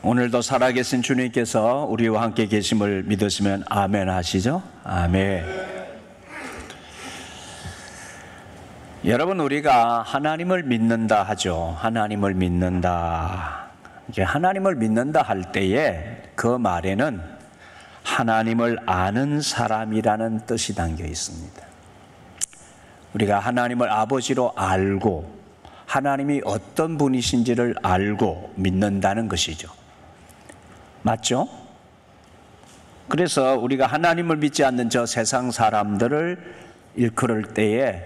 오늘도 살아계신 주님께서 우리와 함께 계심을 믿으시면 아멘 하시죠? 아멘. 여러분, 우리가 하나님을 믿는다 하죠. 하나님을 믿는다. 이제 하나님을 믿는다 할 때에 그 말에는 하나님을 아는 사람이라는 뜻이 담겨 있습니다. 우리가 하나님을 아버지로 알고 하나님이 어떤 분이신지를 알고 믿는다는 것이죠. 맞죠? 그래서 우리가 하나님을 믿지 않는 저 세상 사람들을 일컬을 때에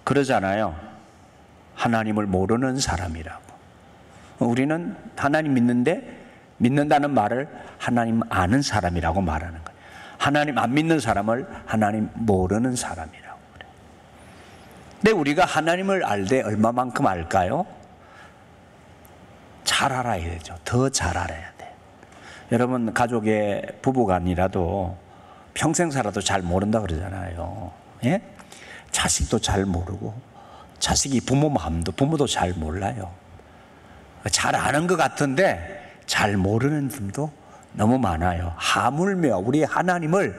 그러잖아요. 하나님을 모르는 사람이라고. 우리는 하나님 믿는다는 말을 하나님 아는 사람이라고 말하는 거예요. 하나님 안 믿는 사람을 하나님 모르는 사람이라고 그래요. 근데 우리가 하나님을 알 때 얼마만큼 알까요? 잘 알아야 되죠. 더 잘 알아야 돼요. 여러분, 가족의 부부간이라도 평생 살아도 잘 모른다 그러잖아요. 예? 자식도 잘 모르고 자식이 부모 마음도 부모도 잘 몰라요. 잘 아는 것 같은데 잘 모르는 분도 너무 많아요. 하물며 우리 하나님을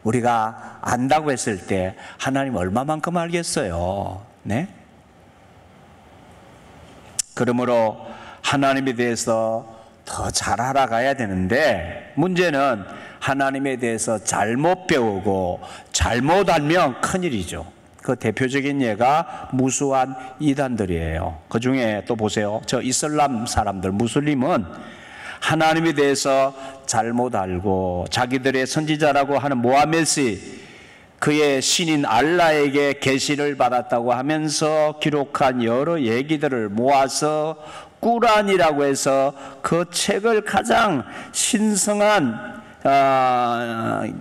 우리가 안다고 했을 때 하나님 얼마만큼 알겠어요? 네? 그러므로 하나님에 대해서 더 잘 알아가야 되는데 문제는 하나님에 대해서 잘못 배우고 잘못 알면 큰일이죠. 그 대표적인 예가 무수한 이단들이에요. 그 중에 또 보세요. 저 이슬람 사람들, 무슬림은 하나님에 대해서 잘못 알고 자기들의 선지자라고 하는 모하메스, 그의 신인 알라에게 계시를 받았다고 하면서 기록한 여러 얘기들을 모아서 꾸란이라고 해서 그 책을 가장 신성한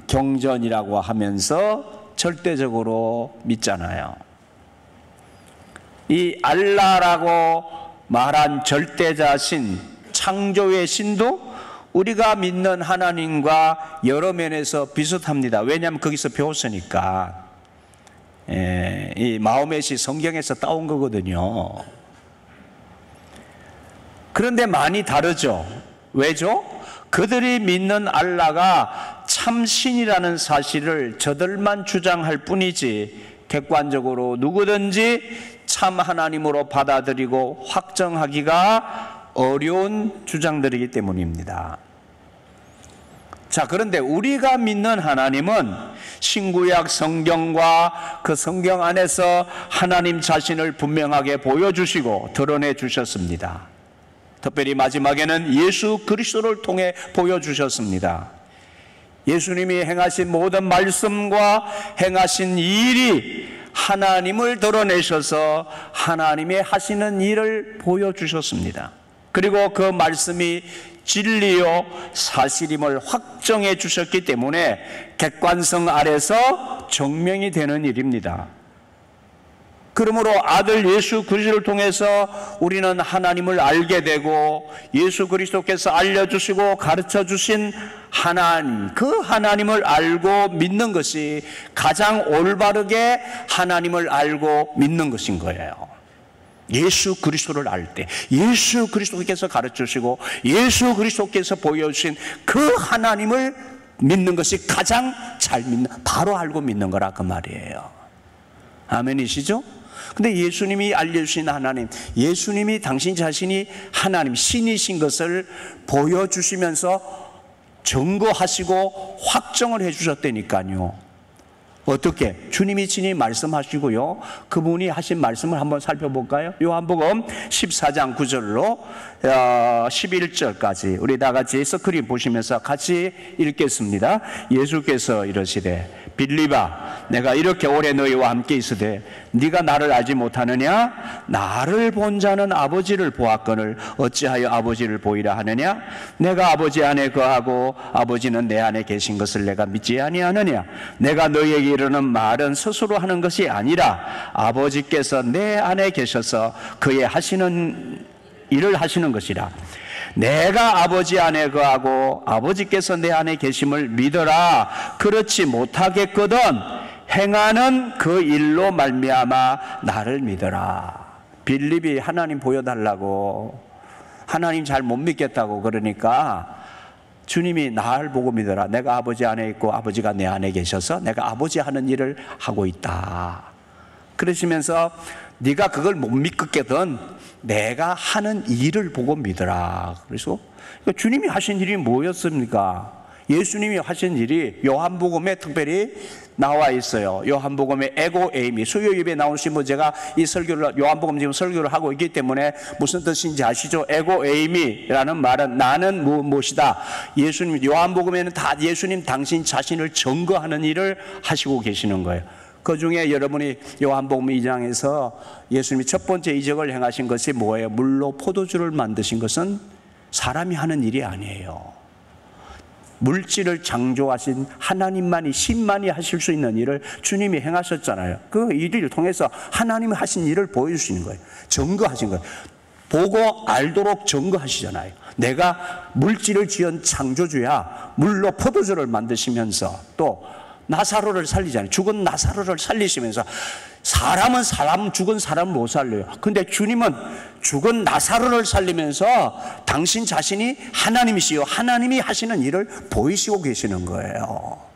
경전이라고 하면서 절대적으로 믿잖아요. 이 알라라고 말한 절대자 신, 창조의 신도 우리가 믿는 하나님과 여러 면에서 비슷합니다. 왜냐하면 거기서 배웠으니까. 이 마호멧이 성경에서 따온 거거든요. 그런데 많이 다르죠. 왜죠? 그들이 믿는 알라가 참신이라는 사실을 저들만 주장할 뿐이지 객관적으로 누구든지 참 하나님으로 받아들이고 확정하기가 어려운 주장들이기 때문입니다. 자, 그런데 우리가 믿는 하나님은 신구약 성경과 그 성경 안에서 하나님 자신을 분명하게 보여주시고 드러내 주셨습니다. 특별히 마지막에는 예수 그리스도를 통해 보여주셨습니다. 예수님이 행하신 모든 말씀과 행하신 일이 하나님을 드러내셔서 하나님의 하시는 일을 보여주셨습니다. 그리고 그 말씀이 진리요 사실임을 확정해 주셨기 때문에 객관성 아래서 증명이 되는 일입니다. 그러므로 아들 예수 그리스도를 통해서 우리는 하나님을 알게 되고 예수 그리스도께서 알려주시고 가르쳐주신 하나님, 그 하나님을 알고 믿는 것이 가장 올바르게 하나님을 알고 믿는 것인 거예요. 예수 그리스도를 알 때 예수 그리스도께서 가르쳐주시고 예수 그리스도께서 보여주신 그 하나님을 믿는 것이 가장 잘 믿는, 바로 알고 믿는 거라 그 말이에요. 아멘이시죠? 근데 예수님이 알려주신 하나님, 예수님이 당신 자신이 하나님, 신이신 것을 보여주시면서 증거하시고 확정을 해주셨다니까요. 어떻게? 주님이 친히 말씀하시고요. 그분이 하신 말씀을 한번 살펴볼까요? 요한복음 14장 9절로 11절까지 우리 다 같이 스크린 보시면서 같이 읽겠습니다. 예수께서 이러시되 빌립아, 내가 이렇게 오래 너희와 함께 있으되 네가 나를 알지 못하느냐? 나를 본 자는 아버지를 보았거늘 어찌하여 아버지를 보이라 하느냐? 내가 아버지 안에 거하고 아버지는 내 안에 계신 것을 내가 믿지 아니하느냐? 내가 너희에게 이르는 말은 스스로 하는 것이 아니라 아버지께서 내 안에 계셔서 그의 하시는 일을 하시는 것이라. 내가 아버지 안에 거하고 아버지께서 내 안에 계심을 믿어라. 그렇지 못하겠거든 행하는 그 일로 말미암아 나를 믿어라. 빌립이 하나님 보여달라고 하나님 잘 못 믿겠다고 그러니까 주님이 나를 보고 믿어라. 내가 아버지 안에 있고 아버지가 내 안에 계셔서 내가 아버지 하는 일을 하고 있다. 그러시면서 네가 그걸 못 믿겠거든 내가 하는 일을 보고 믿어라. 그래서 주님이 하신 일이 뭐였습니까? 예수님이 하신 일이 요한복음에 특별히 나와 있어요. 요한복음의 에고 에이미, 수요 예배에 나오신 분, 제가 이 설교를 요한복음 지금 설교를 하고 있기 때문에 무슨 뜻인지 아시죠? 에고 에이미라는 말은 나는 무엇이다. 예수님 요한복음에는 다 예수님 당신 자신을 증거하는 일을 하시고 계시는 거예요. 그 중에 여러분이 요한복음 2장에서 예수님이 첫 번째 이적을 행하신 것이 뭐예요? 물로 포도주를 만드신 것은 사람이 하는 일이 아니에요. 물질을 창조하신 하나님만이, 신만이 하실 수 있는 일을 주님이 행하셨잖아요. 그 일을 통해서 하나님이 하신 일을 보여주시는 거예요. 증거하신 거예요. 보고 알도록 증거하시잖아요. 내가 물질을 지은 창조주야. 물로 포도주를 만드시면서 또 나사로를 살리잖아요. 죽은 나사로를 살리시면서 사람은 죽은 사람을 못 살려요. 근데 주님은 죽은 나사로를 살리면서 당신 자신이 하나님이시요 하나님이 하시는 일을 보이시고 계시는 거예요.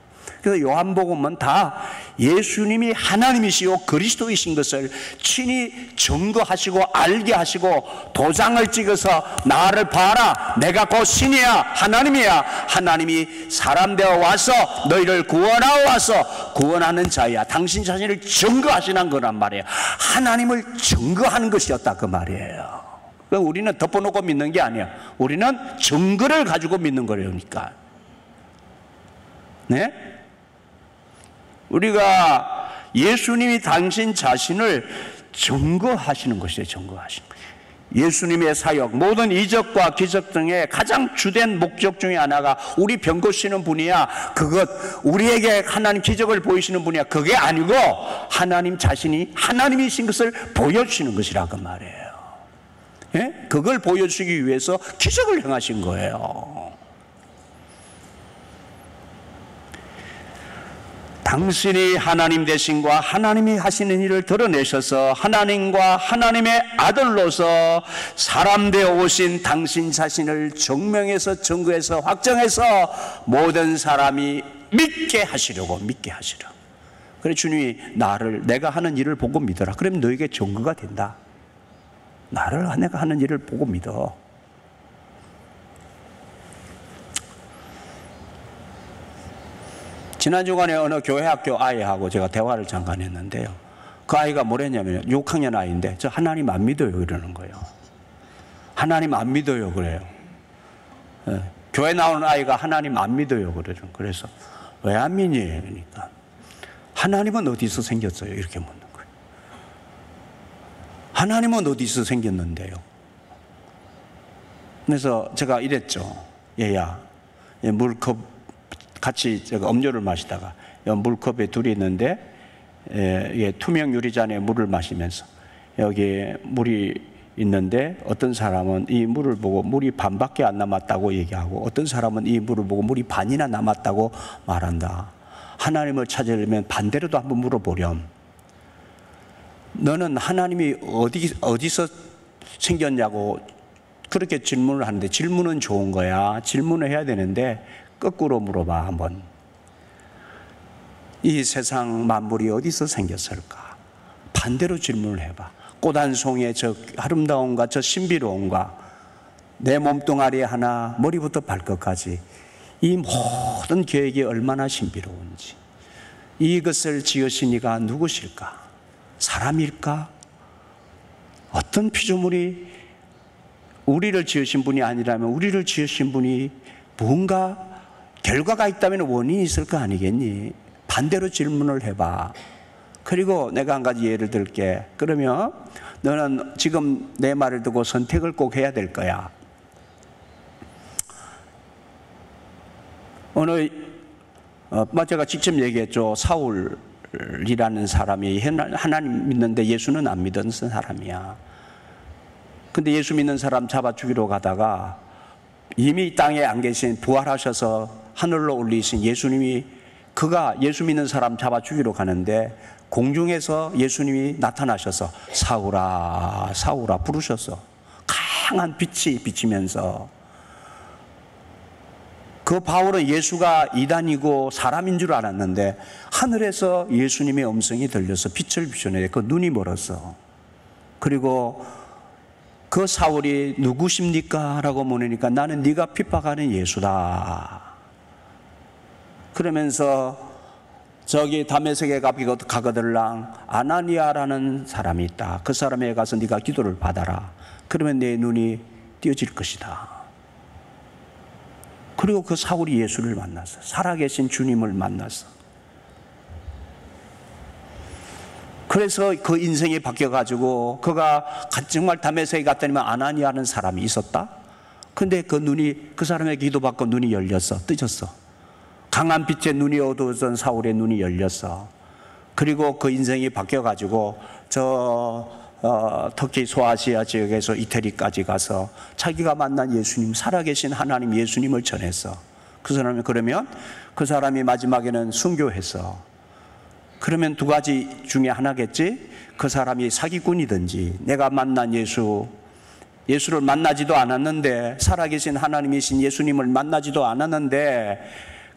그래서 요한복음은 다 예수님이 하나님이시요 그리스도이신 것을 친히 증거하시고 알게 하시고 도장을 찍어서 나를 봐라 내가 곧 신이야 하나님이야 하나님이 사람 되어 와서 너희를 구원하러 와서 구원하는 자야 당신 자신을 증거하시는 거란 말이에요. 하나님을 증거하는 것이었다 그 말이에요. 우리는 덮어놓고 믿는 게 아니야. 우리는 증거를 가지고 믿는 거니까. 네? 우리가 예수님이 당신 자신을 증거하시는 것이에요. 증거하시는 거예요. 예수님의 사역, 모든 이적과 기적 등의 가장 주된 목적 중에 하나가 우리 병 고치는 분이야. 그것 우리에게 하나님 기적을 보이시는 분이야. 그게 아니고 하나님 자신이 하나님이신 것을 보여주시는 것이라 그 말이에요. 예? 그걸 보여주시기 위해서 기적을 행하신 거예요. 당신이 하나님 되신과 하나님이 하시는 일을 드러내셔서 하나님과 하나님의 아들로서 사람 되어 오신 당신 자신을 증명해서 증거해서 확정해서 모든 사람이 믿게 하시려고. 그래 주님이 내가 하는 일을 보고 믿어라. 그러면 너에게 증거가 된다. 내가 하는 일을 보고 믿어. 지난 주간에 어느 교회 학교 아이하고 제가 대화를 잠깐 했는데요. 그 아이가 뭐랬냐면 6학년 아이인데 저 하나님 안 믿어요 이러는 거예요. 하나님 안 믿어요 그래요. 네. 교회 나오는 아이가 하나님 안 믿어요 그래요. 그래서 왜 안 믿니? 그러니까 하나님은 어디서 생겼어요? 이렇게 묻는 거예요. 하나님은 어디서 생겼는데요? 그래서 제가 이랬죠. 얘야 물컵 같이 제가 음료를 마시다가 물컵에 둘이 있는데 투명 유리잔에 물을 마시면서 여기 물이 있는데 어떤 사람은 이 물을 보고 물이 반밖에 안 남았다고 얘기하고 어떤 사람은 이 물을 보고 물이 반이나 남았다고 말한다. 하나님을 찾으려면 반대로도 한번 물어보렴. 너는 하나님이 어디서 생겼냐고 그렇게 질문을 하는데 질문은 좋은 거야. 질문을 해야 되는데 거꾸로 물어봐 한번. 이 세상 만물이 어디서 생겼을까? 반대로 질문을 해봐. 꽃 한 송이의 저 아름다움과 저 신비로움과 내 몸뚱아리 하나 머리부터 발끝까지 이 모든 계획이 얼마나 신비로운지. 이것을 지으신 이가 누구실까? 사람일까? 어떤 피조물이 우리를 지으신 분이 아니라면 우리를 지으신 분이 뭔가 결과가 있다면 원인이 있을 거 아니겠니? 반대로 질문을 해봐. 그리고 내가 한 가지 예를 들게. 그러면 너는 지금 내 말을 듣고 선택을 꼭 해야 될 거야. 제가 직접 얘기했죠. 사울이라는 사람이 하나님 믿는데 예수는 안 믿는 사람이야. 근데 예수 믿는 사람 잡아 죽이러 가다가 이미 땅에 안 계신 부활하셔서 하늘로 올리신 예수님이 그가 예수 믿는 사람 잡아 죽이러 가는데 공중에서 예수님이 나타나셔서 사울아 사울아 부르셨어. 창한 빛이 비치면서 그 바울은 예수가 이단이고 사람인 줄 알았는데 하늘에서 예수님의 음성이 들려서 빛을 비추는데 그 눈이 멀었어. 그리고 그 사울이 누구십니까? 라고 물으니까 나는 네가 핍박하는 예수다. 그러면서 저기 다메섹에 가거들랑 아나니아라는 사람이 있다. 그 사람에게 가서 네가 기도를 받아라. 그러면 내 눈이 띄어질 것이다. 그리고 그 사울이 예수를 만났어. 살아계신 주님을 만났어. 그래서 그 인생이 바뀌어가지고 그가 정말 다메섹에 갔더니만 아나니아라는 사람이 있었다. 근데 그 눈이 그 사람의 기도받고 눈이 열렸어. 뜨졌어. 강한 빛에 눈이 어두워진 사울의 눈이 열렸어. 그리고 그 인생이 바뀌어가지고 터키 소아시아 지역에서 이태리까지 가서 자기가 만난 예수님, 살아계신 하나님 예수님을 전했어. 그 사람이 그러면 그 사람이 마지막에는 순교했어. 그러면 두 가지 중에 하나겠지. 그 사람이 사기꾼이든지 내가 만난 예수를 만나지도 않았는데, 살아계신 하나님이신 예수님을 만나지도 않았는데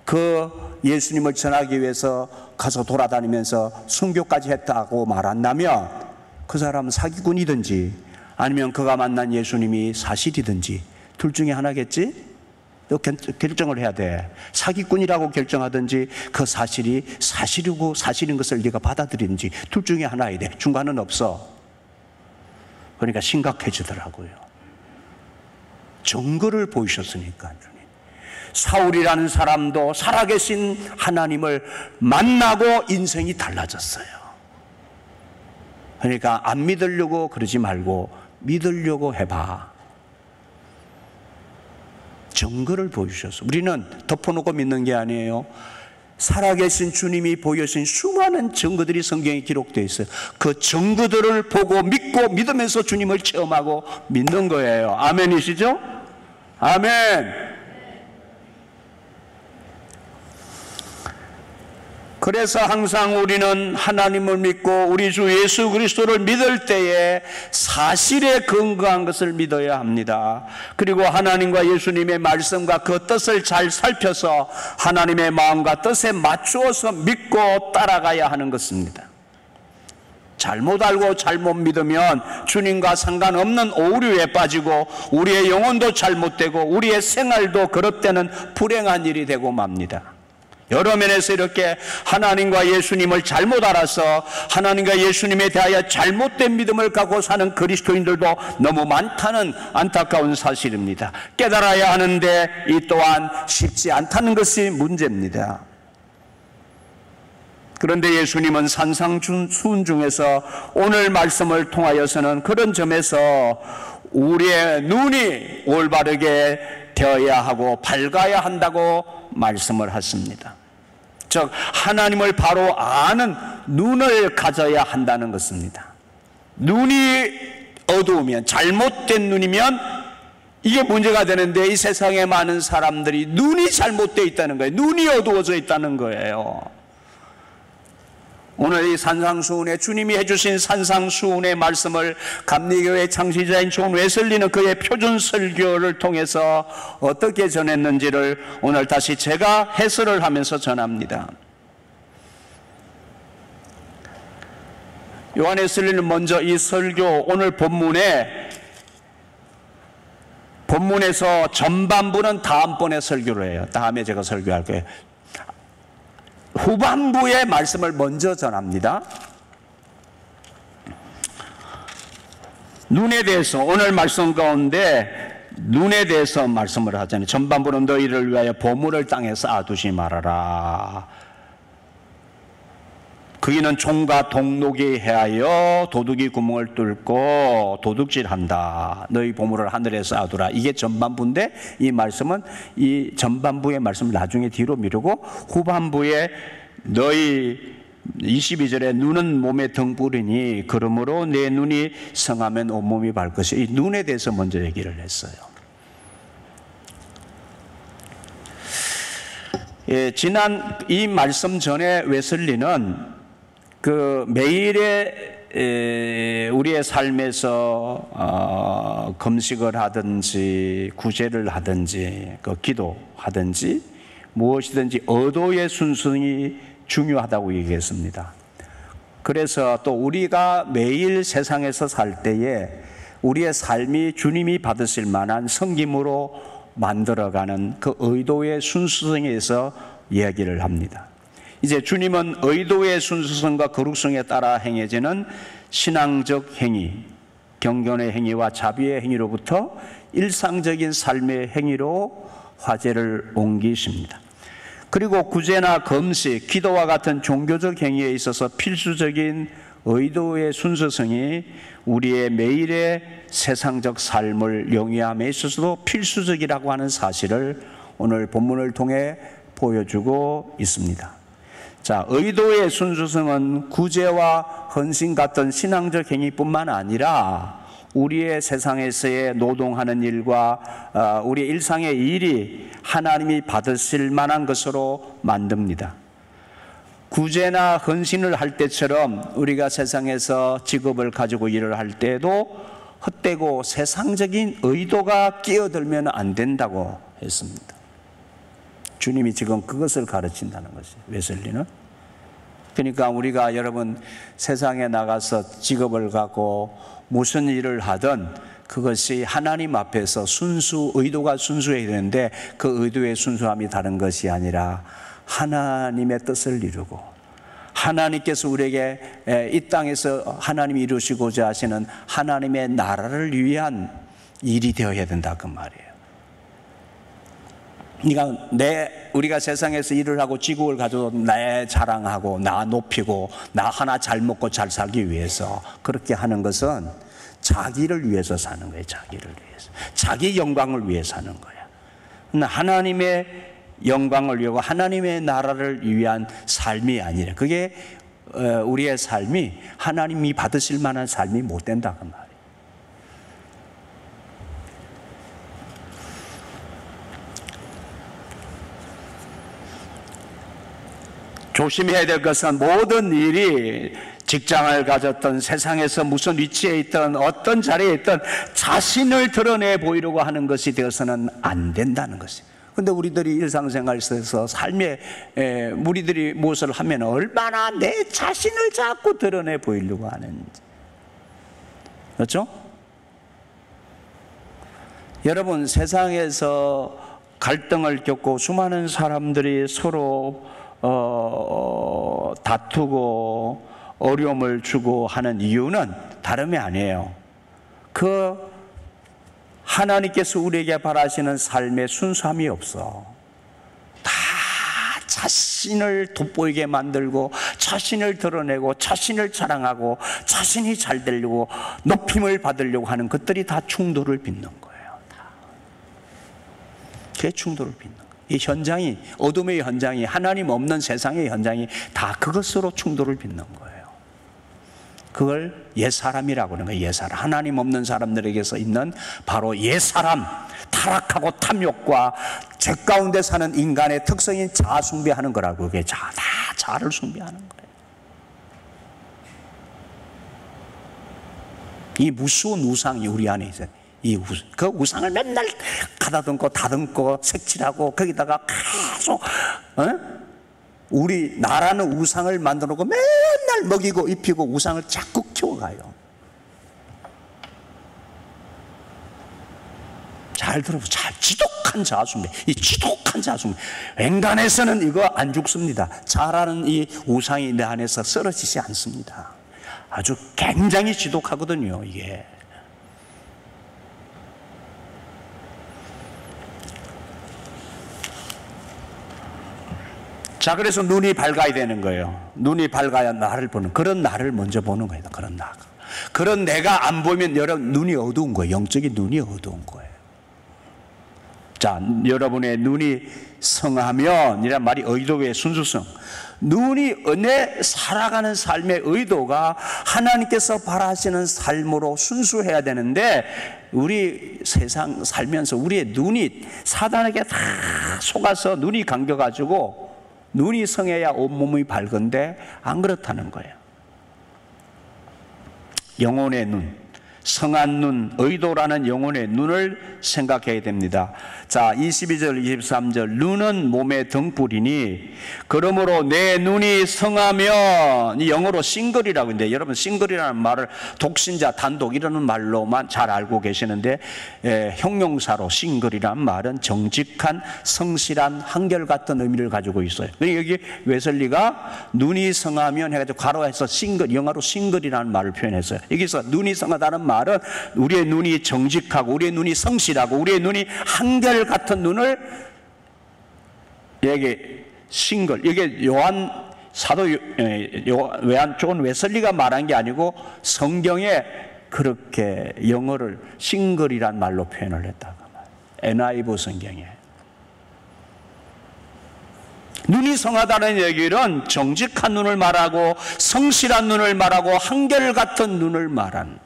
그 예수님을 전하기 위해서 가서 돌아다니면서 순교까지 했다고 말한다면 그 사람은 사기꾼이든지 아니면 그가 만난 예수님이 사실이든지 둘 중에 하나겠지? 너 결정을 해야 돼. 사기꾼이라고 결정하든지 그 사실이 사실이고 사실인 것을 네가 받아들이든지 둘 중에 하나야 돼. 중간은 없어. 그러니까 심각해지더라고요. 증거를 보이셨으니까. 사울이라는 사람도 살아계신 하나님을 만나고 인생이 달라졌어요. 그러니까 안 믿으려고 그러지 말고 믿으려고 해봐. 증거를 보여주셨어. 우리는 덮어놓고 믿는 게 아니에요. 살아계신 주님이 보여주신 수많은 증거들이 성경에 기록되어 있어요. 그 증거들을 보고 믿고 믿으면서 주님을 체험하고 믿는 거예요. 아멘이시죠? 아멘. 그래서 항상 우리는 하나님을 믿고 우리 주 예수 그리스도를 믿을 때에 사실에 근거한 것을 믿어야 합니다. 그리고 하나님과 예수님의 말씀과 그 뜻을 잘 살펴서 하나님의 마음과 뜻에 맞추어서 믿고 따라가야 하는 것입니다. 잘못 알고 잘못 믿으면 주님과 상관없는 오류에 빠지고 우리의 영혼도 잘못되고 우리의 생활도 그릇되는 불행한 일이 되고 맙니다. 여러 면에서 이렇게 하나님과 예수님을 잘못 알아서 하나님과 예수님에 대하여 잘못된 믿음을 갖고 사는 그리스도인들도 너무 많다는 안타까운 사실입니다. 깨달아야 하는데 이 또한 쉽지 않다는 것이 문제입니다. 그런데 예수님은 산상수훈 중에서 오늘 말씀을 통하여서는 그런 점에서 우리의 눈이 올바르게 되어야 하고 밝아야 한다고 말씀을 하십니다. 즉 하나님을 바로 아는 눈을 가져야 한다는 것입니다. 눈이 어두우면, 잘못된 눈이면 이게 문제가 되는데 이 세상에 많은 사람들이 눈이 잘못되어 있다는 거예요. 눈이 어두워져 있다는 거예요. 오늘 이 산상수훈에 주님이 해주신 산상수훈의 말씀을 감리교회 창시자인 존 웨슬리는 그의 표준 설교를 통해서 어떻게 전했는지를 오늘 다시 제가 해설을 하면서 전합니다. 요한 웨슬리는 먼저 이 설교 오늘 본문에서 전반부는 다음번에 설교를 해요. 다음에 제가 설교할 거예요. 후반부의 말씀을 먼저 전합니다. 눈에 대해서 오늘 말씀 가운데 눈에 대해서 말씀을 하잖아요. 전반부는 너희를 위하여 보물을 땅에 쌓아두지 말아라. 그이는 총과 동록이 해하여 도둑이 구멍을 뚫고 도둑질한다. 너희 보물을 하늘에 쌓아두라. 이게 전반부인데 이 말씀은 이 전반부의 말씀을 나중에 뒤로 미루고 후반부에 너희 22절에 눈은 몸의 등불이니 그러므로 내 눈이 성하면 온몸이 밝것이. 이 눈에 대해서 먼저 얘기를 했어요. 예, 지난 이 말씀 전에 웨슬리는 그 매일의 우리의 삶에서 금식을 하든지 구제를 하든지 기도하든지 무엇이든지 의도의 순순히 중요하다고 얘기했습니다. 그래서 또 우리가 매일 세상에서 살 때에 우리의 삶이 주님이 받으실 만한 섬김으로 만들어가는 그 의도의 순수성에서 이야기를 합니다. 이제 주님은 의도의 순수성과 거룩성에 따라 행해지는 신앙적 행위, 경건의 행위와 자비의 행위로부터 일상적인 삶의 행위로 화제를 옮기십니다. 그리고 구제나 금식, 기도와 같은 종교적 행위에 있어서 필수적인 의도의 순수성이 우리의 매일의 세상적 삶을 영위함에 있어서도 필수적이라고 하는 사실을 오늘 본문을 통해 보여주고 있습니다. 자, 의도의 순수성은 구제와 헌신 같은 신앙적 행위뿐만 아니라 우리의 세상에서의 노동하는 일과 우리의 일상의 일이 하나님이 받으실 만한 것으로 만듭니다. 구제나 헌신을 할 때처럼 우리가 세상에서 직업을 가지고 일을 할 때도 헛되고 세상적인 의도가 끼어들면 안 된다고 했습니다. 주님이 지금 그것을 가르친다는 것이에요. 웨슬리는. 그러니까 우리가 여러분 세상에 나가서 직업을 갖고 무슨 일을 하든 그것이 하나님 앞에서 의도가 순수해야 되는데 그 의도의 순수함이 다른 것이 아니라 하나님의 뜻을 이루고 하나님께서 우리에게 이 땅에서 하나님이 이루시고자 하시는 하나님의 나라를 위한 일이 되어야 된다 그 말이에요. 그러니까 우리가 세상에서 일을 하고 직업을 가져도 나 자랑하고 나 높이고 나 하나 잘 먹고 잘 살기 위해서 그렇게 하는 것은 자기를 위해서 사는 거예요. 자기를 위해서. 자기 영광을 위해 사는 거야. 하나님의 영광을 위하고 하나님의 나라를 위한 삶이 아니라 그게 우리의 삶이 하나님이 받으실 만한 삶이 못 된다 그 말이에요. 조심해야 될 것은 모든 일이 직장을 가졌던 세상에서 무슨 위치에 있던 어떤 자리에 있던 자신을 드러내 보이려고 하는 것이 되어서는 안 된다는 것이에요. 근데 우리들이 일상생활에서 삶에 우리들이 무엇을 하면 얼마나 내 자신을 자꾸 드러내 보이려고 하는지. 그렇죠? 여러분 세상에서 갈등을 겪고 수많은 사람들이 서로 다투고 어려움을 주고 하는 이유는 다름이 아니에요. 그 하나님께서 우리에게 바라시는 삶의 순수함이 없어. 다 자신을 돋보이게 만들고 자신을 드러내고 자신을 자랑하고 자신이 잘 되려고 높임을 받으려고 하는 것들이 다 충돌을 빚는 거예요. 다. 그게 충돌을 빚는 거예요. 이 현장이 어둠의 현장이 하나님 없는 세상의 현장이 다 그것으로 충돌을 빚는 거예요. 그걸 옛사람이라고 하는 거예요. 옛사람. 하나님 없는 사람들에게서 있는 바로 옛사람, 타락하고 탐욕과 죄 가운데 사는 인간의 특성인 자아 숭배하는 거라고. 그게 다 자아를 숭배하는 거예요. 이 무서운 우상이 우리 안에 있어요. 그 우상을 맨날 가다듬고 다듬고 색칠하고 거기다가 계속 우리 나라는 우상을 만들어 놓고 맨날 먹이고 입히고 우상을 자꾸 키워가요. 잘 들어보세요. 지독한 자아숭배. 이 지독한 자아숭배. 인간에서는 이거 안 죽습니다. 자라는 이 우상이 내 안에서 쓰러지지 않습니다. 아주 굉장히 지독하거든요, 이게. 자, 그래서 눈이 밝아야 되는 거예요. 눈이 밝아야 나를 보는, 그런 나를 먼저 보는 거예요. 그런 나. 그런 내가 안 보면 여러분 눈이 어두운 거예요. 영적인 눈이 어두운 거예요. 자, 여러분의 눈이 성하면 이란 말이 의도의 순수성. 눈이 내 살아가는 삶의 의도가 하나님께서 바라시는 삶으로 순수해야 되는데 우리 세상 살면서 우리의 눈이 사단에게 다 속아서 눈이 감겨가지고 눈이 성해야 온몸이 밝은데 안 그렇다는 거예요. 영혼의 눈, 성한 눈, 의도라는 영혼의 눈을 생각해야 됩니다. 자, 22절, 23절. 눈은 몸의 등불이니 그러므로 내 눈이 성하면, 이 영어로 싱글이라고 했는데, 여러분 싱글이라는 말을 독신자, 단독 이라는 말로만 잘 알고 계시는데, 형용사로 싱글이라는 말은 정직한, 성실한, 한결같은 의미를 가지고 있어요. 여기 웨슬리가 눈이 성하면 해가지고 괄호해서 싱글, 영어로 싱글이라는 말을 표현했어요. 여기서 눈이 성하다는 말은 우리의 눈이 정직하고 우리의 눈이 성실하고 우리의 눈이 한결 같은 눈을, 이게 싱글, 이게 요한 사도 요한 존 웨슬리가 말한 게 아니고 성경에 그렇게 영어를 싱글이란 말로 표현을 했다고 말이에요. NIV 성경에. 눈이 성하다는 얘기는 정직한 눈을 말하고 성실한 눈을 말하고 한결같은 눈을 말한다.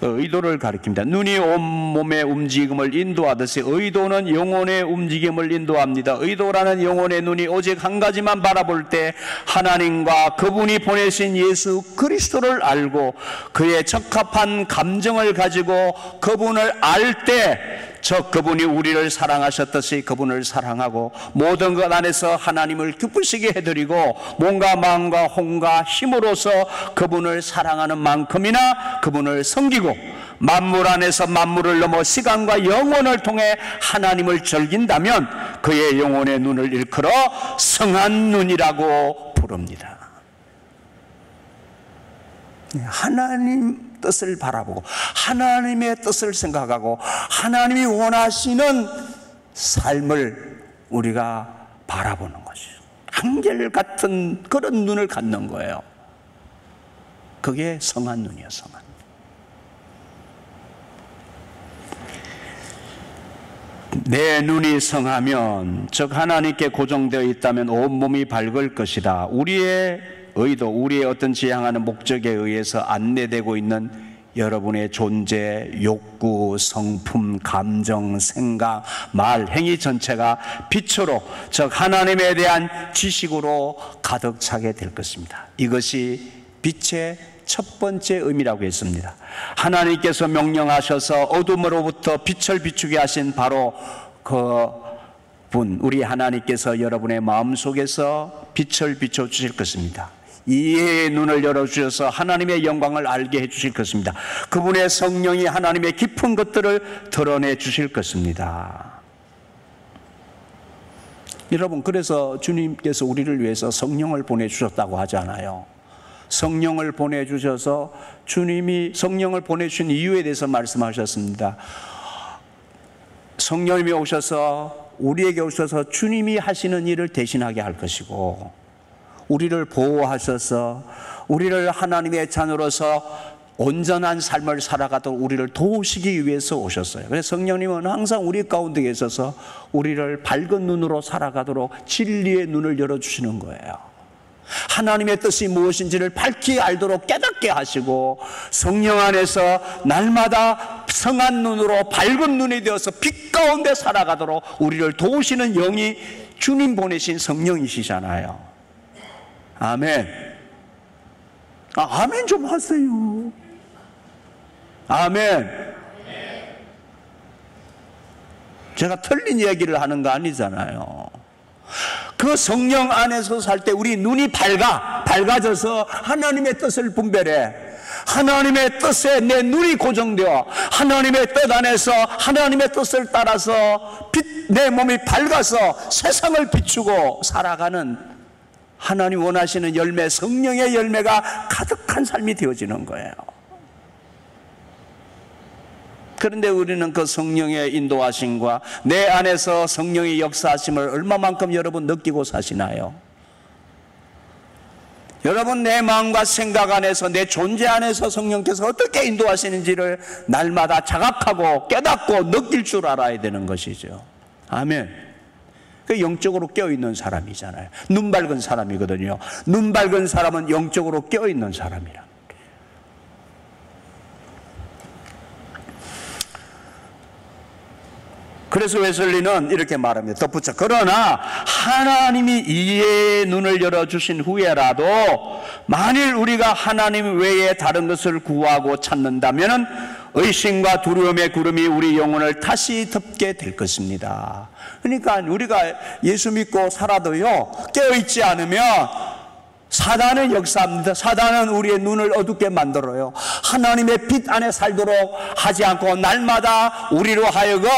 의도를 가리킵니다. 눈이 온몸의 움직임을 인도하듯이 의도는 영혼의 움직임을 인도합니다. 의도라는 영혼의 눈이 오직 한 가지만 바라볼 때 하나님과 그분이 보내신 예수 그리스도를 알고 그의 적합한 감정을 가지고 그분을 알 때 그분이 우리를 사랑하셨듯이 그분을 사랑하고 모든 것 안에서 하나님을 기쁘시게 해드리고 몸과 마음과 혼과 힘으로서 그분을 사랑하는 만큼이나 그분을 섬기고 만물 안에서 만물을 넘어 시간과 영혼을 통해 하나님을 즐긴다면 그의 영혼의 눈을 일컬어 성한 눈이라고 부릅니다. 하나님 뜻을 바라보고 하나님의 뜻을 생각하고 하나님이 원하시는 삶을 우리가 바라보는 것이죠. 한결같은 그런 눈을 갖는 거예요. 그게 성한 눈이에요. 성한. 내 눈이 성하면, 즉 하나님께 고정되어 있다면 온몸이 밝을 것이다. 우리의 의도, 우리의 어떤 지향하는 목적에 의해서 안내되고 있는 여러분의 존재, 욕구, 성품, 감정, 생각, 말, 행위 전체가 빛으로, 즉 하나님에 대한 지식으로 가득 차게 될 것입니다. 이것이 빛의 첫 번째 의미라고 했습니다. 하나님께서 명령하셔서 어둠으로부터 빛을 비추게 하신 바로 우리 하나님께서 여러분의 마음속에서 빛을 비춰주실 것입니다. 이해의 눈을 열어주셔서 하나님의 영광을 알게 해주실 것입니다. 그분의 성령이 하나님의 깊은 것들을 드러내 주실 것입니다. 여러분, 그래서 주님께서 우리를 위해서 성령을 보내주셨다고 하잖아요. 성령을 보내주셔서 주님이 성령을 보내주신 이유에 대해서 말씀하셨습니다. 성령님이 오셔서 우리에게 오셔서 주님이 하시는 일을 대신하게 할 것이고 우리를 보호하셔서 우리를 하나님의 자녀로서 온전한 삶을 살아가도록 우리를 도우시기 위해서 오셨어요. 그래서 성령님은 항상 우리 가운데 계셔서 우리를 밝은 눈으로 살아가도록 진리의 눈을 열어주시는 거예요. 하나님의 뜻이 무엇인지를 밝히 알도록 깨닫게 하시고 성령 안에서 날마다 성한 눈으로 밝은 눈이 되어서 빛 가운데 살아가도록 우리를 도우시는 영이 주님 보내신 성령이시잖아요. 아멘. 아멘 좀 하세요. 아멘. 제가 틀린 얘기를 하는 거 아니잖아요. 그 성령 안에서 살 때 우리 눈이 밝아져서 하나님의 뜻을 분별해. 하나님의 뜻에 내 눈이 고정되어 하나님의 뜻 안에서 하나님의 뜻을 따라서 내 몸이 밝아서 세상을 비추고 살아가는 하나님 원하시는 열매, 성령의 열매가 가득한 삶이 되어지는 거예요. 그런데 우리는 그 성령의 인도하심과 내 안에서 성령의 역사하심을 얼마만큼 여러분 느끼고 사시나요? 여러분, 내 마음과 생각 안에서 내 존재 안에서 성령께서 어떻게 인도하시는지를 날마다 자각하고 깨닫고 느낄 줄 알아야 되는 것이죠. 아멘. 그 영적으로 깨어있는 사람이잖아요. 눈 밝은 사람이거든요. 눈 밝은 사람은 영적으로 깨어있는 사람이라. 그래서 웨슬리는 이렇게 말합니다. 덧붙여. 그러나 하나님이 이해의 눈을 열어주신 후에라도 만일 우리가 하나님 외에 다른 것을 구하고 찾는다면 의심과 두려움의 구름이 우리 영혼을 다시 덮게 될 것입니다. 그러니까 우리가 예수 믿고 살아도요, 깨어있지 않으면 사단은 역사합니다. 사단은 우리의 눈을 어둡게 만들어요. 하나님의 빛 안에 살도록 하지 않고 날마다 우리로 하여금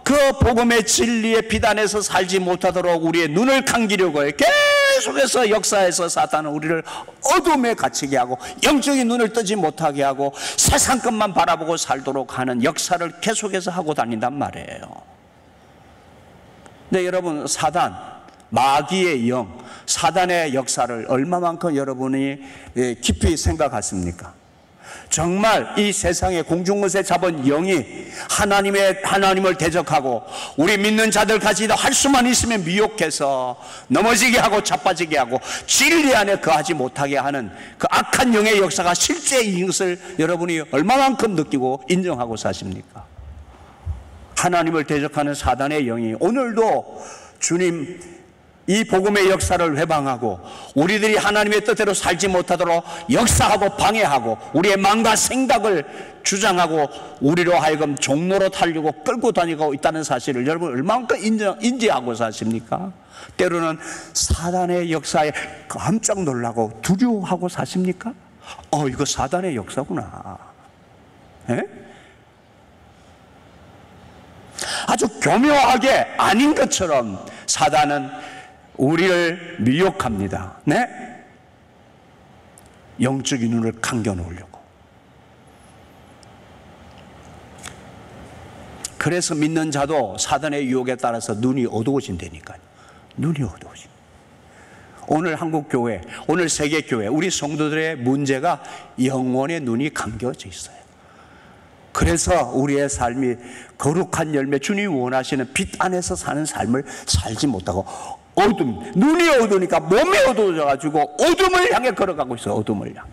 그 복음의 진리의 빛 안에서 살지 못하도록 우리의 눈을 감기려고 해요. 계속해서 역사에서 사탄은 우리를 어둠에 갇히게 하고 영적인 눈을 뜨지 못하게 하고 세상 것만 바라보고 살도록 하는 역사를 계속해서 하고 다닌단 말이에요. 근데 여러분, 사단, 마귀의 영, 사단의 역사를 얼마만큼 여러분이 깊이 생각하십니까? 정말 이 세상에 공중것에 잡은 영이 하나님을 대적하고 우리 믿는 자들까지도 할 수만 있으면 미혹해서 넘어지게 하고 자빠지게 하고 진리 안에 거하지 못하게 하는 그 악한 영의 역사가 실제인 것을 여러분이 얼마만큼 느끼고 인정하고 사십니까? 하나님을 대적하는 사단의 영이 오늘도 주님 이 복음의 역사를 회방하고 우리들이 하나님의 뜻대로 살지 못하도록 역사하고 방해하고 우리의 마음과 생각을 주장하고 우리로 하여금 종로로 타려고 끌고 다니고 있다는 사실을 여러분 얼마만큼 인지하고 사십니까? 때로는 사단의 역사에 깜짝 놀라고 두려워하고 사십니까? 이거 사단의 역사구나. 에? 아주 교묘하게 아닌 것처럼 사단은 우리를 미혹합니다. 네? 영적인 눈을 감겨놓으려고. 그래서 믿는 자도 사단의 유혹에 따라서 눈이 어두워진다니까요. 눈이 어두워진. 오늘 한국교회, 오늘 세계교회, 우리 성도들의 문제가 영혼의 눈이 감겨져 있어요. 그래서 우리의 삶이 거룩한 열매, 주님이 원하시는 빛 안에서 사는 삶을 살지 못하고 눈이 어두우니까 몸이 어두워져가지고 어둠을 향해 걸어가고 있어요. 어둠을 향해.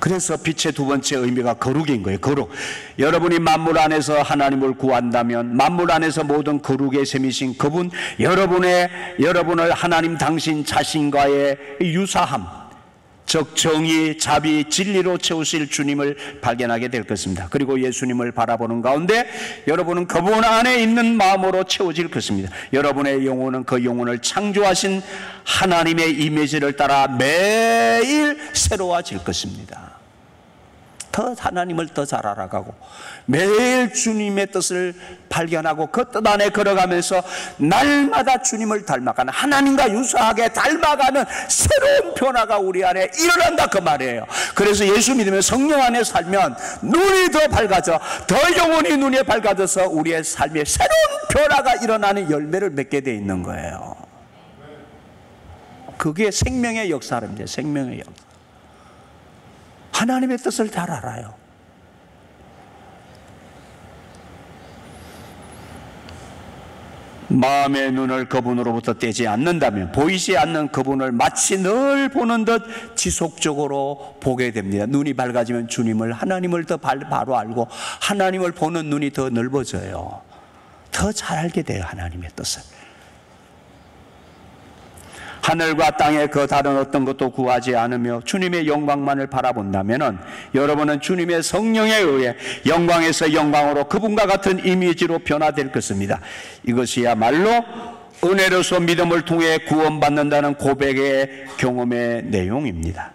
그래서 빛의 두 번째 의미가 거룩인 거예요. 거룩. 여러분이 만물 안에서 하나님을 구한다면 만물 안에서 모든 거룩의 셈이신 그분, 여러분을 하나님 당신 자신과의 유사함, 즉 정의, 자비, 진리로 채우실 주님을 발견하게 될 것입니다. 그리고 예수님을 바라보는 가운데 여러분은 그분 안에 있는 마음으로 채워질 것입니다. 여러분의 영혼은 그 영혼을 창조하신 하나님의 이미지를 따라 매일 새로워질 것입니다. 더 하나님을 더 잘 알아가고 매일 주님의 뜻을 발견하고 그 뜻 안에 걸어가면서 날마다 주님을 닮아가는, 하나님과 유사하게 닮아가는 새로운 변화가 우리 안에 일어난다 그 말이에요. 그래서 예수 믿으면 성령 안에 살면 눈이 더 밝아져, 더 영혼이 눈에 밝아져서 우리의 삶에 새로운 변화가 일어나는 열매를 맺게 돼 있는 거예요. 그게 생명의 역사입니다. 생명의 역사. 하나님의 뜻을 잘 알아요. 마음의 눈을 그분으로부터 떼지 않는다면 보이지 않는 그분을 마치 늘 보는 듯 지속적으로 보게 됩니다. 눈이 밝아지면 주님을, 하나님을 더 바로 알고 하나님을 보는 눈이 더 넓어져요. 더 잘 알게 돼요. 하나님의 뜻을. 하늘과 땅에 그 다른 어떤 것도 구하지 않으며 주님의 영광만을 바라본다면 여러분은 주님의 성령에 의해 영광에서 영광으로 그분과 같은 이미지로 변화될 것입니다. 이것이야말로 은혜로서 믿음을 통해 구원받는다는 고백의 경험의 내용입니다.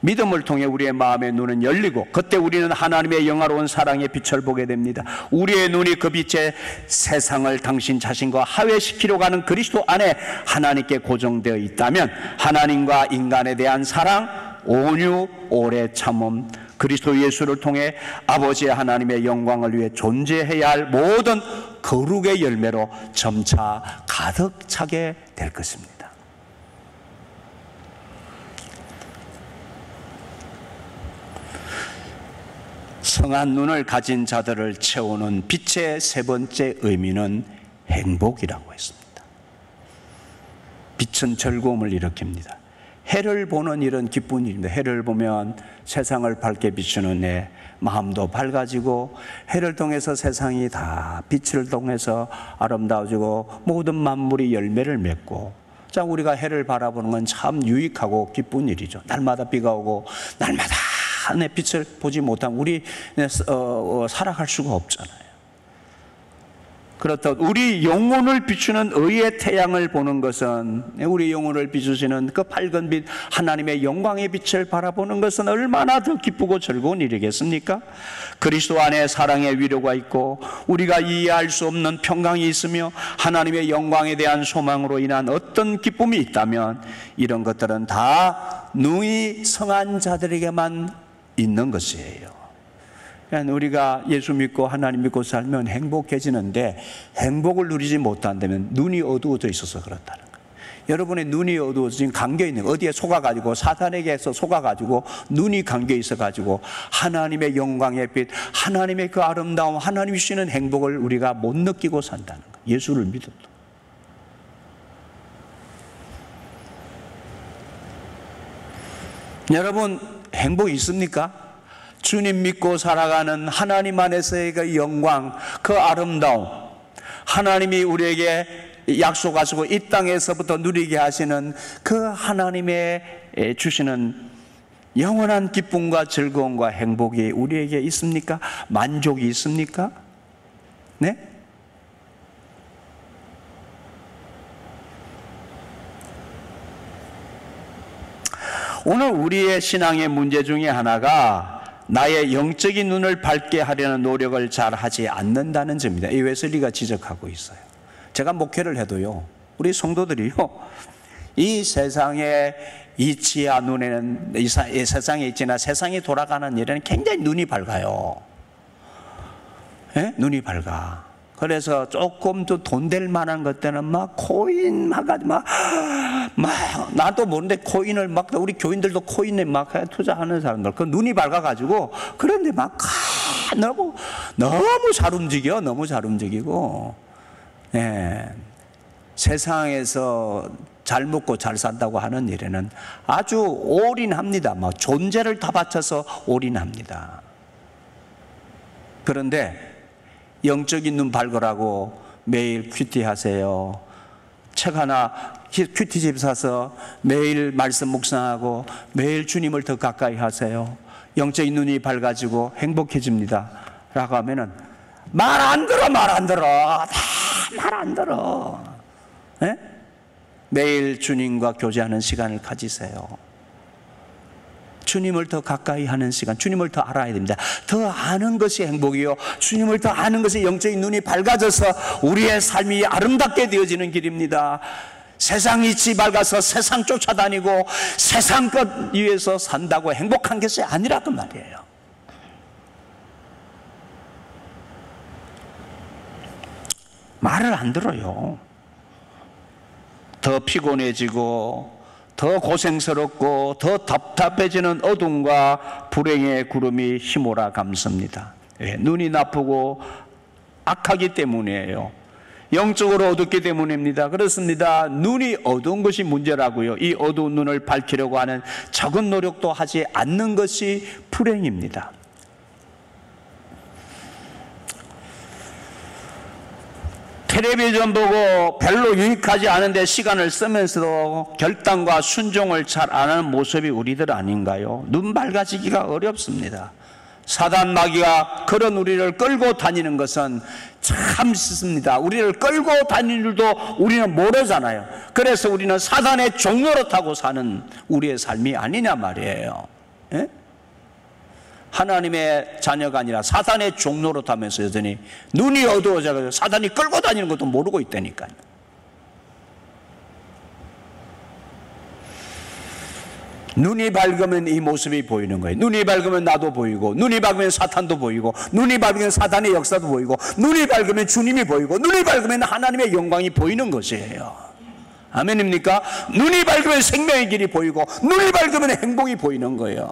믿음을 통해 우리의 마음의 눈은 열리고 그때 우리는 하나님의 영화로운 사랑의 빛을 보게 됩니다. 우리의 눈이 그 빛에 세상을 당신 자신과 화해시키려고 하는 그리스도 안에 하나님께 고정되어 있다면 하나님과 인간에 대한 사랑, 온유, 오래 참음, 그리스도 예수를 통해 아버지 하나님의 영광을 위해 존재해야 할 모든 거룩의 열매로 점차 가득 차게 될 것입니다. 성한 눈을 가진 자들을 채우는 빛의 세 번째 의미는 행복이라고 했습니다. 빛은 즐거움을 일으킵니다. 해를 보는 이런 기쁜 일입니다. 해를 보면 세상을 밝게 비추는 내 마음도 밝아지고, 해를 통해서 세상이 다 빛을 통해서 아름다워지고 모든 만물이 열매를 맺고, 자, 우리가 해를 바라보는 건 참 유익하고 기쁜 일이죠. 날마다 비가 오고 날마다 내 빛을 보지 못하면 우리 살아갈 수가 없잖아요. 그렇다고 우리 영혼을 비추는 의의 태양을 보는 것은, 우리 영혼을 비추시는 그 밝은 빛, 하나님의 영광의 빛을 바라보는 것은 얼마나 더 기쁘고 즐거운 일이겠습니까? 그리스도 안에 사랑의 위로가 있고 우리가 이해할 수 없는 평강이 있으며 하나님의 영광에 대한 소망으로 인한 어떤 기쁨이 있다면, 이런 것들은 다 능히 성한 자들에게만 있는 것이에요. 우리가 예수 믿고 하나님 믿고 살면 행복해지는데, 행복을 누리지 못한다면 눈이 어두워져 있어서 그렇다는 거예요. 여러분의 눈이 어두워져 지금 감겨있는 거예요. 어디에 속아가지고, 사탄에게서 속아가지고 눈이 감겨있어가지고 하나님의 영광의 빛, 하나님의 그 아름다움, 하나님이 주시는 행복을 우리가 못 느끼고 산다는 거예요. 예수를 믿어도. 여러분, 행복 있습니까? 주님 믿고 살아가는 하나님 안에서의 그 영광, 그 아름다움, 하나님이 우리에게 약속하시고 이 땅에서부터 누리게 하시는 그 하나님의 주시는 영원한 기쁨과 즐거움과 행복이 우리에게 있습니까? 만족이 있습니까? 네? 오늘 우리의 신앙의 문제 중에 하나가 나의 영적인 눈을 밝게 하려는 노력을 잘 하지 않는다는 점입니다. 이 웨슬리가 지적하고 있어요. 제가 목회를 해도요, 우리 성도들이요, 이 세상에 이 지하 눈에는, 이 세상에 있지나 세상이 돌아가는 일에는 굉장히 눈이 밝아요. 예? 눈이 밝아. 그래서 조금 더 돈 될 만한 것들은 막 코인 막 나도 모르는데 코인을 막, 우리 교인들도 코인에 막 투자하는 사람들, 그 눈이 밝아가지고, 그런데 막 너무 잘 움직여, 너무 잘 움직이고, 예. 세상에서 잘 먹고 잘 산다고 하는 일에는 아주 올인합니다. 막 존재를 다 바쳐서 올인합니다. 그런데 영적인 눈 밝으라고 매일 큐티 하세요. 책 하나 큐티집 사서 매일 말씀 묵상하고 매일 주님을 더 가까이 하세요. 영적인 눈이 밝아지고 행복해집니다 라고 하면은 말 안 들어. 다 말 안 들어. 네? 매일 주님과 교제하는 시간을 가지세요. 주님을 더 가까이 하는 시간, 주님을 더 알아야 됩니다. 더 아는 것이 행복이요, 주님을 더 아는 것이 영적인 눈이 밝아져서 우리의 삶이 아름답게 되어지는 길입니다. 세상이 지 밝아서 세상 쫓아다니고 세상 것 위해서 산다고 행복한 것이 아니라고 말이에요. 말을 안 들어요. 더 피곤해지고 더 고생스럽고 더 답답해지는 어둠과 불행의 구름이 휘몰아 감습니다. 예, 눈이 나쁘고 악하기 때문이에요. 영적으로 어둡기 때문입니다. 그렇습니다. 눈이 어두운 것이 문제라고요. 이 어두운 눈을 밝히려고 하는 적은 노력도 하지 않는 것이 불행입니다. 텔레비전 보고 별로 유익하지 않은데 시간을 쓰면서도 결단과 순종을 잘 안 하는 모습이 우리들 아닌가요? 눈 밝아지기가 어렵습니다. 사단 마귀가 그런 우리를 끌고 다니는 것은 참 싫습니다. 우리를 끌고 다니는 줄도 우리는 모르잖아요. 그래서 우리는 사단의 종로로 타고 사는 우리의 삶이 아니냐 말이에요. 예? 하나님의 자녀가 아니라 사단의 종로로 타면서 여전히 눈이 어두워져서 사단이 끌고 다니는 것도 모르고 있다니까요. 눈이 밝으면 이 모습이 보이는 거예요. 눈이 밝으면 나도 보이고, 눈이 밝으면 사탄도 보이고, 눈이 밝으면 사단의 역사도 보이고, 눈이 밝으면 주님이 보이고, 눈이 밝으면 하나님의 영광이 보이는 것이에요. 아멘입니까? 눈이 밝으면 생명의 길이 보이고, 눈이 밝으면 행복이 보이는 거예요.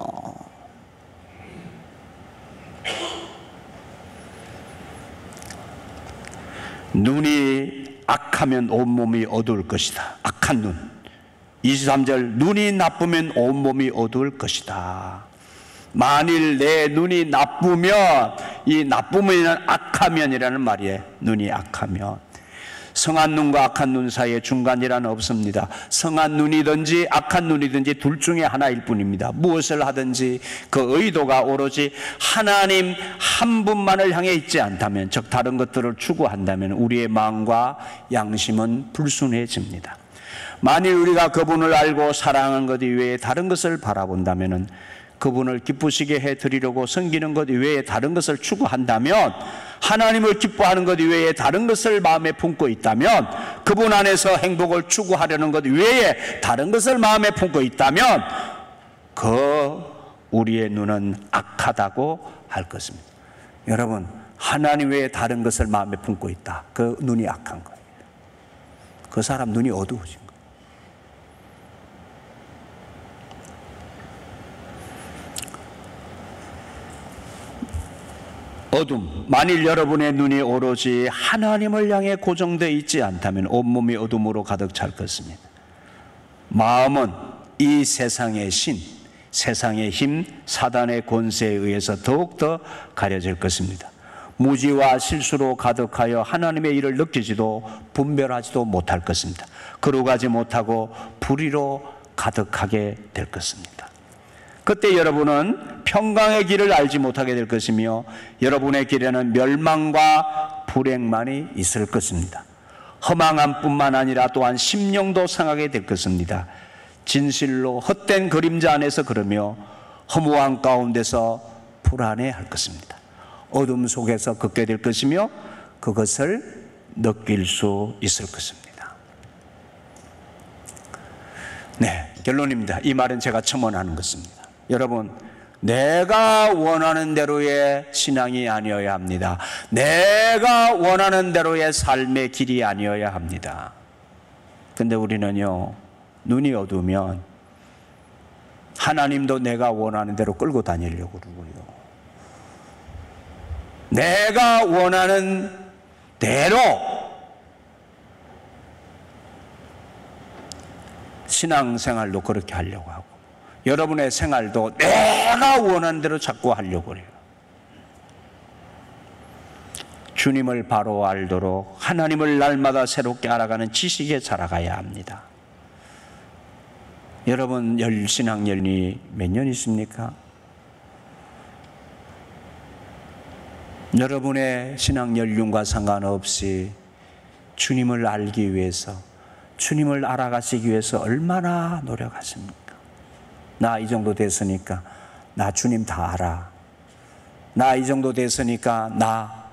눈이 악하면 온몸이 어두울 것이다. 악한 눈. 23절 눈이 나쁘면 온몸이 어두울 것이다. 만일 내 눈이 나쁘면, 이 나쁘면은 악하면이라는 말이에요. 눈이 악하면. 성한 눈과 악한 눈 사이에 중간이란 없습니다. 성한 눈이든지 악한 눈이든지 둘 중에 하나일 뿐입니다. 무엇을 하든지 그 의도가 오로지 하나님 한 분만을 향해 있지 않다면, 즉 다른 것들을 추구한다면 우리의 마음과 양심은 불순해집니다. 만일 우리가 그분을 알고 사랑하는 것 이외에 다른 것을 바라본다면, 그분을 기쁘시게 해드리려고 섬기는 것 이외에 다른 것을 추구한다면, 하나님을 기뻐하는 것 이외에 다른 것을 마음에 품고 있다면, 그분 안에서 행복을 추구하려는 것 이외에 다른 것을 마음에 품고 있다면, 우리의 눈은 악하다고 할 것입니다. 여러분, 하나님 외에 다른 것을 마음에 품고 있다. 그 눈이 악한 거예요. 그 사람 눈이 어두워진 거예요. 어둠, 만일 여러분의 눈이 오로지 하나님을 향해 고정되어 있지 않다면 온몸이 어둠으로 가득 찰 것입니다. 마음은 이 세상의 신, 세상의 힘, 사단의 권세에 의해서 더욱더 가려질 것입니다. 무지와 실수로 가득하여 하나님의 일을 느끼지도 분별하지도 못할 것입니다. 거룩하지 못하고 불의로 가득하게 될 것입니다. 그때 여러분은 평강의 길을 알지 못하게 될 것이며, 여러분의 길에는 멸망과 불행만이 있을 것입니다. 허망함뿐만 아니라 또한 심령도 상하게 될 것입니다. 진실로 헛된 그림자 안에서 걸으며 허무한 가운데서 불안해할 것입니다. 어둠 속에서 걷게 될 것이며 그것을 느낄 수 있을 것입니다. 네, 결론입니다. 이 말은 제가 첨언하는 것입니다. 여러분, 내가 원하는 대로의 신앙이 아니어야 합니다. 내가 원하는 대로의 삶의 길이 아니어야 합니다. 근데 우리는요, 눈이 어두우면 하나님도 내가 원하는 대로 끌고 다니려고 그러고요, 내가 원하는 대로 신앙생활도 그렇게 하려고 하고, 여러분의 생활도 내가 원하는 대로 자꾸 하려고 해요. 주님을 바로 알도록 하나님을 날마다 새롭게 알아가는 지식에 자라가야 합니다. 여러분, 신앙연이 몇 년 있습니까? 여러분의 신앙 연륜과 상관없이 주님을 알기 위해서, 주님을 알아가시기 위해서 얼마나 노력하십니까? 나 이 정도 됐으니까 나 주님 다 알아. 나 이 정도 됐으니까 나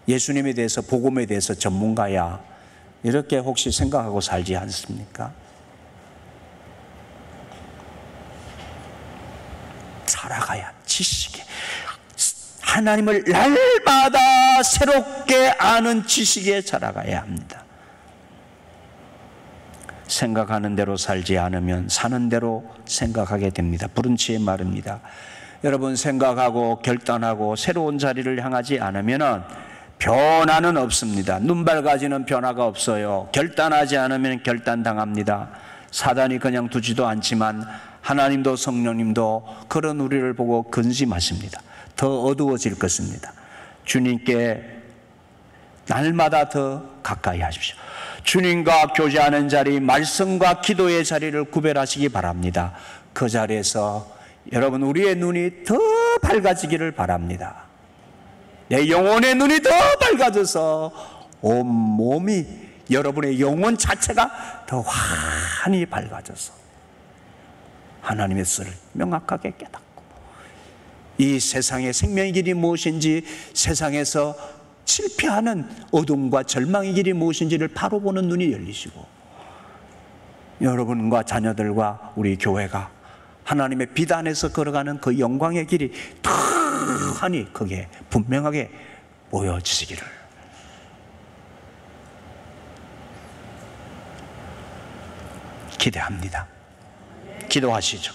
예수님에 대해서, 복음에 대해서 전문가야. 이렇게 혹시 생각하고 살지 않습니까? 살아가야 지식에, 하나님을 날마다 새롭게 아는 지식에 자라가야 합니다. 생각하는 대로 살지 않으면 사는 대로 생각하게 됩니다. 브룬치의 말입니다. 여러분, 생각하고 결단하고 새로운 자리를 향하지 않으면 변화는 없습니다. 눈 밝아지는 변화가 없어요. 결단하지 않으면 결단당합니다. 사단이 그냥 두지도 않지만 하나님도 성령님도 그런 우리를 보고 근심하십니다. 더 어두워질 것입니다. 주님께 날마다 더 가까이 하십시오. 주님과 교제하는 자리, 말씀과 기도의 자리를 구별하시기 바랍니다. 그 자리에서 여러분, 우리의 눈이 더 밝아지기를 바랍니다. 내 영혼의 눈이 더 밝아져서 온 몸이, 여러분의 영혼 자체가 더 환히 밝아져서 하나님의 뜻을 명확하게 깨닫고, 이 세상의 생명의 길이 무엇인지, 세상에서 실패하는 어둠과 절망의 길이 무엇인지를 바로 보는 눈이 열리시고, 여러분과 자녀들과 우리 교회가 하나님의 빛 안에서 걸어가는 그 영광의 길이 더 크게 분명하게 보여지시기를 기대합니다. 기도하시죠.